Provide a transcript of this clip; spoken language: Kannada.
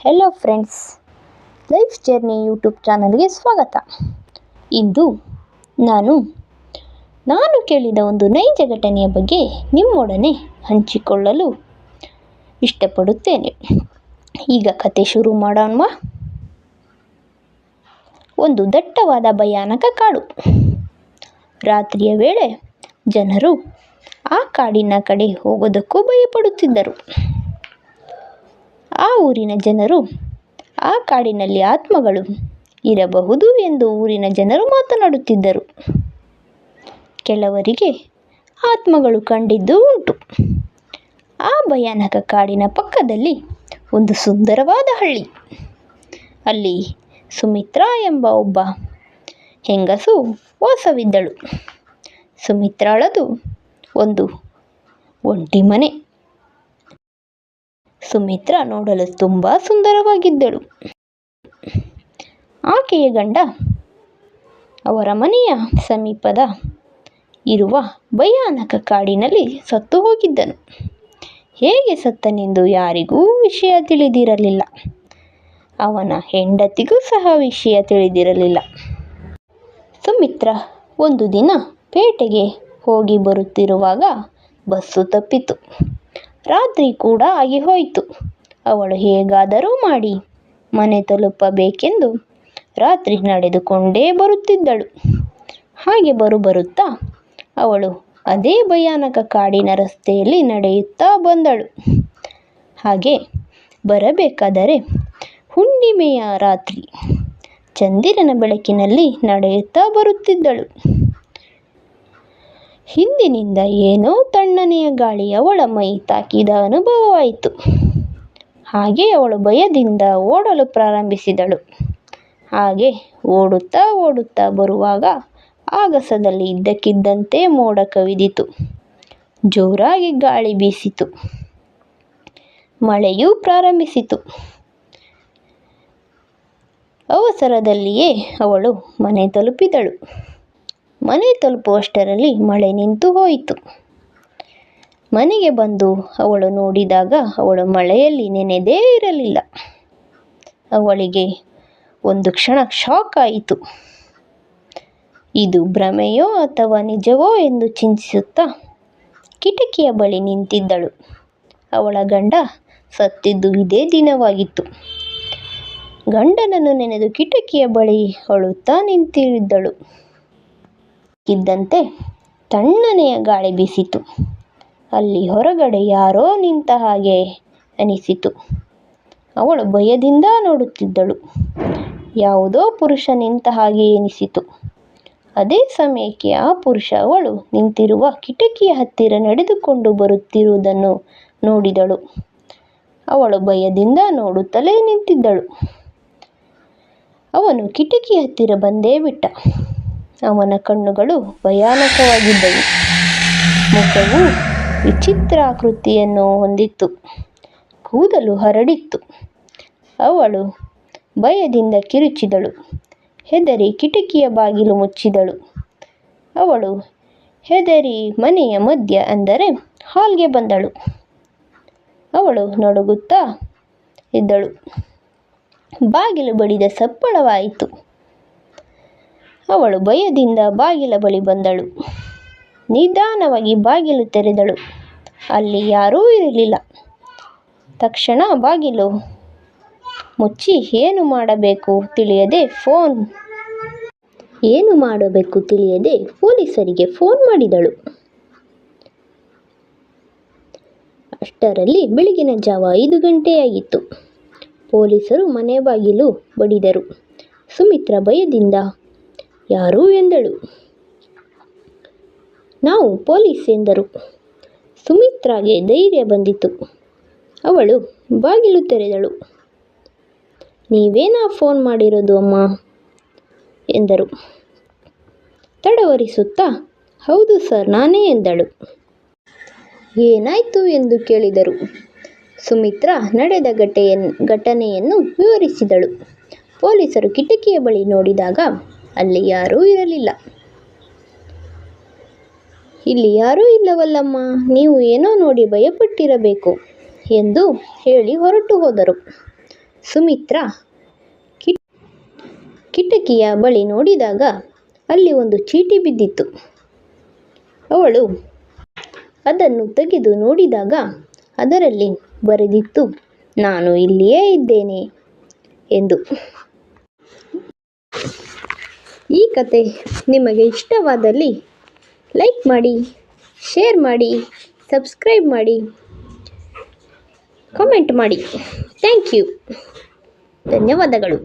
Hello friends, life journey YouTube ಚಾನಲ್ಗೆ ಸ್ವಾಗತ. ಇಂದು ನಾನು ಕೇಳಿದ ಒಂದು ನೈಜ ಘಟನೆಯ ಬಗ್ಗೆ ನಿಮ್ಮೊಡನೆ ಹಂಚಿಕೊಳ್ಳಲು ಇಷ್ಟಪಡುತ್ತೇನೆ. ಈಗ ಕತೆ ಶುರು ಮಾಡೋಣ. ಒಂದು ದಟ್ಟವಾದ ಭಯಾನಕ ಕಾಡು. ರಾತ್ರಿಯ ವೇಳೆ ಜನರು ಆ ಕಾಡಿನ ಕಡೆ ಹೋಗೋದಕ್ಕೂ ಭಯಪಡುತ್ತಿದ್ದರು. ಆ ಊರಿನ ಜನರು ಆ ಕಾಡಿನಲ್ಲಿ ಆತ್ಮಗಳು ಇರಬಹುದು ಎಂದು ಊರಿನ ಜನರು ಮಾತನಾಡುತ್ತಿದ್ದರು. ಕೆಲವರಿಗೆ ಆತ್ಮಗಳು ಕಂಡಿದ್ದೂ ಉಂಟು. ಆ ಭಯಾನಕ ಕಾಡಿನ ಪಕ್ಕದಲ್ಲಿ ಒಂದು ಸುಂದರವಾದ ಹಳ್ಳಿ. ಅಲ್ಲಿ ಸುಮಿತ್ರಾ ಎಂಬ ಒಬ್ಬ ಹೆಂಗಸು ವಾಸವಿದ್ದಳು. ಸುಮಿತ್ರಾಳದು ಒಂದು ಒಂಟಿ ಮನೆ. ಸುಮಿತ್ರಾ ನೋಡಲು ತುಂಬ ಸುಂದರವಾಗಿದ್ದಳು. ಆಕೆಯ ಗಂಡ ಅವರ ಮನೆಯ ಸಮೀಪದ ಇರುವ ಭಯಾನಕ ಕಾಡಿನಲ್ಲಿ ಸತ್ತು ಹೋಗಿದ್ದನು. ಹೇಗೆ ಸತ್ತನೆಂದು ಯಾರಿಗೂ ವಿಷಯ ತಿಳಿದಿರಲಿಲ್ಲ. ಅವನ ಹೆಂಡತಿಗೂ ಸಹ ವಿಷಯ ತಿಳಿದಿರಲಿಲ್ಲ. ಸುಮಿತ್ರಾ ಒಂದು ದಿನ ಪೇಟೆಗೆ ಹೋಗಿ ಬರುತ್ತಿರುವಾಗ ಬಸ್ಸು ತಪ್ಪಿತು. ರಾತ್ರಿ ಕೂಡ ಆಗಿ ಹೋಯಿತು. ಅವಳು ಹೇಗಾದರೂ ಮಾಡಿ ಮನೆ ತಲುಪಬೇಕೆಂದು ರಾತ್ರಿ ನಡೆದುಕೊಂಡೇ ಬರುತ್ತಿದ್ದಳು. ಹಾಗೆ ಬರುತ್ತಾ ಅವಳು ಅದೇ ಭಯಾನಕ ಕಾಡಿನ ರಸ್ತೆಯಲ್ಲಿ ನಡೆಯುತ್ತಾ ಬಂದಳು. ಹಾಗೆ ಬರಬೇಕಾದರೆ ಹುಣ್ಣಿಮೆಯ ರಾತ್ರಿ ಚಂದಿರನ ಬೆಳಕಿನಲ್ಲಿ ನಡೆಯುತ್ತಾ ಬರುತ್ತಿದ್ದಳು. ಹಿಂದಿನಿಂದ ಏನೋ ತಣ್ಣನೆಯ ಗಾಳಿ ಅವಳ ಮೈ ತಾಕಿದ ಅನುಭವವಾಯಿತು. ಹಾಗೆ ಅವಳು ಭಯದಿಂದ ಓಡಲು ಪ್ರಾರಂಭಿಸಿದಳು. ಹಾಗೆ ಓಡುತ್ತಾ ಬರುವಾಗ ಆಗಸದಲ್ಲಿ ಇದ್ದಕ್ಕಿದ್ದಂತೆ ಮೋಡ ಕವಿದಿತು. ಜೋರಾಗಿ ಗಾಳಿ ಬೀಸಿತು. ಮಳೆಯೂ ಪ್ರಾರಂಭಿಸಿತು. ಅವಸರದಲ್ಲಿಯೇ ಅವಳು ಮನೆ ತಲುಪಿದಳು. ಮನೆ ತಲುಪುವಷ್ಟರಲ್ಲಿ ಮಳೆ ನಿಂತು ಹೋಯಿತು. ಮನೆಗೆ ಬಂದು ಅವಳು ನೋಡಿದಾಗ ಅವಳು ಮಳೆಯಲ್ಲಿ ನೆನೆದೇ ಇರಲಿಲ್ಲ. ಅವಳಿಗೆ ಒಂದು ಕ್ಷಣ ಶಾಕ್ ಆಯಿತು. ಇದು ಭ್ರಮೆಯೋ ಅಥವಾ ನಿಜವೋ ಎಂದು ಚಿಂತಿಸುತ್ತಾ ಕಿಟಕಿಯ ಬಳಿ ನಿಂತಿದ್ದಳು. ಅವಳ ಗಂಡ ಸತ್ತಿದ್ದು ಇದೇ ದಿನವಾಗಿತ್ತು. ಗಂಡನನ್ನು ನೆನೆದು ಕಿಟಕಿಯ ಬಳಿ ಅಳುತ್ತಾ ನಿಂತಿದ್ದಳು. ಇದ್ದಂತೆ ತಣ್ಣನೆಯ ಗಾಳಿ ಬೀಸಿತು. ಅಲ್ಲಿ ಹೊರಗಡೆ ಯಾರೋ ನಿಂತ ಹಾಗೆ ಅನಿಸಿತು. ಅವಳು ಭಯದಿಂದ ನೋಡುತ್ತಿದ್ದಳು. ಯಾವುದೋ ಪುರುಷ ನಿಂತ ಹಾಗೆ ಎನಿಸಿತು. ಅದೇ ಸಮಯಕ್ಕೆ ಆ ಪುರುಷ ಅವಳು ನಿಂತಿರುವ ಕಿಟಕಿಯ ಹತ್ತಿರ ನಡೆದುಕೊಂಡು ಬರುತ್ತಿರುವುದನ್ನು ನೋಡಿದಳು. ಅವಳು ಭಯದಿಂದ ನೋಡುತ್ತಲೇ ನಿಂತಿದ್ದಳು. ಅವನು ಕಿಟಕಿ ಹತ್ತಿರ ಬಂದೇ ಬಿಟ್ಟ. ಅವನ ಕಣ್ಣುಗಳು ಭಯಾನಕವಾಗಿದ್ದವು. ಮುಖವು ವಿಚಿತ್ರ ಆಕೃತಿಯನ್ನು ಹೊಂದಿತ್ತು. ಕೂದಲು ಹರಡಿತ್ತು. ಅವಳು ಭಯದಿಂದ ಕಿರುಚಿದಳು. ಹೆದರಿ ಕಿಟಕಿಯ ಬಾಗಿಲು ಮುಚ್ಚಿದಳು. ಅವಳು ಹೆದರಿ ಮನೆಯ ಮಧ್ಯ ಅಂದರೆ ಹಾಲ್ಗೆ ಬಂದಳು. ಅವಳು ನಡುಗುತ್ತಾ ಇದ್ದಳು. ಬಾಗಿಲು ಬಡಿದ ಸಪ್ಪಳವಾಯಿತು. ಅವಳು ಭಯದಿಂದ ಬಾಗಿಲ ಬಳಿ ಬಂದಳು. ನಿಧಾನವಾಗಿ ಬಾಗಿಲು ತೆರೆದಳು. ಅಲ್ಲಿ ಯಾರೂ ಇರಲಿಲ್ಲ. ತಕ್ಷಣ ಬಾಗಿಲು ಮುಚ್ಚಿ ಏನು ಮಾಡಬೇಕು ತಿಳಿಯದೆ ಪೊಲೀಸರಿಗೆ ಫೋನ್ ಮಾಡಿದಳು. ಅಷ್ಟರಲ್ಲಿ ಬೆಳಗಿನ ಜಾವ 5 ಗಂಟೆಯಾಗಿತ್ತು. ಪೊಲೀಸರು ಮನೆ ಬಾಗಿಲು ಬಡಿದರು. ಸುಮಿತ್ರಾ ಭಯದಿಂದ ಯಾರು ಎಂದಳು. ನಾವು ಪೊಲೀಸ್ ಎಂದರು. ಸುಮಿತ್ರಾಗೆ ಧೈರ್ಯ ಬಂದಿತು. ಅವಳು ಬಾಗಿಲು ತೆರೆದಳು. ನೀವೇನಾ ಫೋನ್ ಮಾಡಿರೋದು ಅಮ್ಮ ಎಂದರು. ತಡವರಿಸುತ್ತಾ ಹೌದು ಸರ್ ನಾನೇ ಎಂದಳು. ಏನಾಯ್ತು ಎಂದು ಕೇಳಿದರು. ಸುಮಿತ್ರಾ ನಡೆದ ಘಟನೆಯನ್ನು ವಿವರಿಸಿದಳು. ಪೊಲೀಸರು ಕಿಟಕಿಯ ಬಳಿ ನೋಡಿದಾಗ ಅಲ್ಲಿ ಯಾರೂ ಇರಲಿಲ್ಲ. ಇಲ್ಲಿ ಯಾರೂ ಇಲ್ಲವಲ್ಲಮ್ಮ, ನೀವು ಏನೋ ನೋಡಿ ಭಯಪಟ್ಟಿರಬೇಕು ಎಂದು ಹೇಳಿ ಹೊರಟು ಹೋದರು. ಸುಮಿತ್ರಾ ಕಿಟಕಿಯ ಬಳಿ ನೋಡಿದಾಗ ಅಲ್ಲಿ ಒಂದು ಚೀಟಿ ಬಿದ್ದಿತ್ತು. ಅವಳು ಅದನ್ನು ತೆಗೆದು ನೋಡಿದಾಗ ಅದರಲ್ಲಿ ಬರೆದಿತ್ತು, ನಾನು ಇಲ್ಲಿಯೇ ಇದ್ದೇನೆ ಎಂದು. ಈ ಕತೆ ನಿಮಗೆ ಇಷ್ಟವಾದಲ್ಲಿ ಲೈಕ್ ಮಾಡಿ, ಶೇರ್ ಮಾಡಿ, ಸಬ್ಸ್ಕ್ರೈಬ್ ಮಾಡಿ, ಕಾಮೆಂಟ್ ಮಾಡಿ. Thank you. ಧನ್ಯವಾದಗಳು.